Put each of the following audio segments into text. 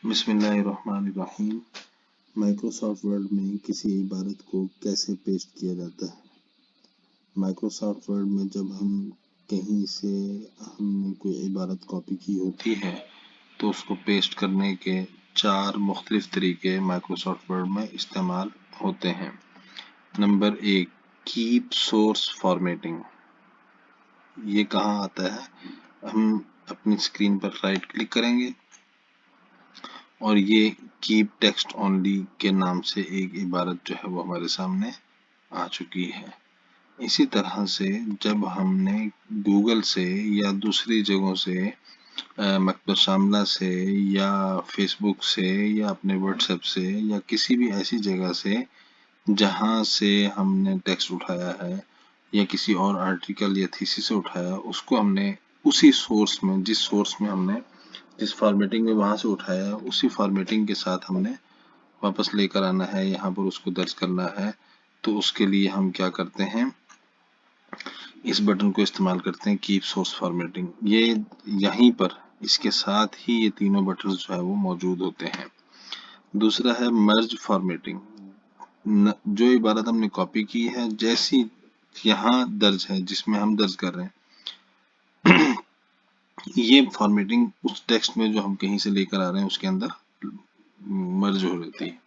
बिस्मिल्लाहिर्रहमानिर्रहीम। Microsoft word में किसी इबारत को कैसे पेस्ट किया जाता है। माइक्रोसॉफ्ट वर्ड में जब हम कहीं से हमने कोई इबारत कॉपी की होती है तो उसको पेस्ट करने के 4 मुख्तलिफ तरीके माइक्रोसॉफ्ट वर्ड में इस्तेमाल होते हैं। Number 1, keep source formatting. ये कहाँ आता है? हम अपनी स्क्रीन पर राइट क्लिक करेंगे और ये कीप टेक्स्ट ओनली के नाम से एक इबारत जो है वो हमारे सामने आ चुकी है। इसी तरह से जब हमने गूगल से या दूसरी जगहों से मकतब शामला से या फेसबुक से या अपने व्हाट्सएप से या किसी भी ऐसी जगह से जहां से हमने टेक्स्ट उठाया है या किसी और आर्टिकल या थीसिस से उठाया, उसको हमने उसी सोर्स में जिस फॉर्मेटिंग में वहां से उठाया है उसी फॉर्मेटिंग के साथ हमने वापस लेकर आना है, यहाँ पर उसको दर्ज करना है। तो उसके लिए हम क्या करते हैं, इस बटन को इस्तेमाल करते हैं, कीप सोर्स फॉर्मेटिंग। ये यहीं पर इसके साथ ही ये तीनों बटन जो है वो मौजूद होते हैं। दूसरा है मर्ज फॉर्मेटिंग। जो इबारत हमने कॉपी की है जैसी यहाँ दर्ज है जिसमें हम दर्ज कर रहे हैं ये फॉर्मेटिंग उस टेक्स्ट में जो हम कहीं से लेकर आ रहे हैं उसके अंदर मर्ज हो रहती है।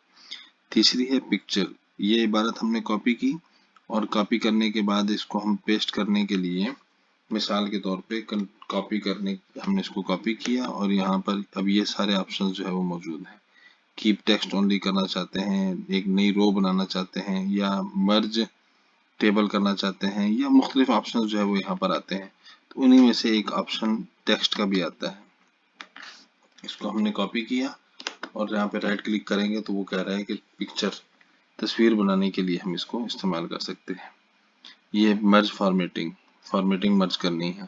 तीसरी है पिक्चर। ये इबारत हमने कॉपी की और कॉपी करने के बाद इसको हम पेस्ट करने के लिए, मिसाल के तौर पे हमने इसको कॉपी किया और यहाँ पर अब ये सारे ऑप्शंस जो है वो मौजूद हैं। कीप टेक्स्ट ओनली करना चाहते हैं, एक नई रो बनाना चाहते हैं, या मर्ज टेबल करना चाहते हैं, या मुख्तलिफ ऑप्शन जो है वो यहाँ पर आते हैं। तो उन्हीं में से एक ऑप्शन टेक्स्ट का भी आता है। इसको हमने कॉपी किया और यहाँ पे राइट क्लिक करेंगे तो वो कह रहा है कि पिक्चर, तस्वीर बनाने के लिए हम इसको इस्तेमाल कर सकते हैं। ये मर्ज फॉर्मेटिंग मर्ज करनी है।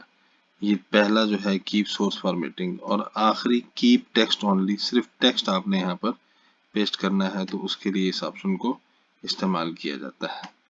ये पहला जो है कीप सोर्स फॉर्मेटिंग, और आखिरी कीप टेक्स्ट ओनली, सिर्फ टेक्स्ट आपने यहाँ पर पेस्ट करना है तो उसके लिए इस ऑप्शन को इस्तेमाल किया जाता है।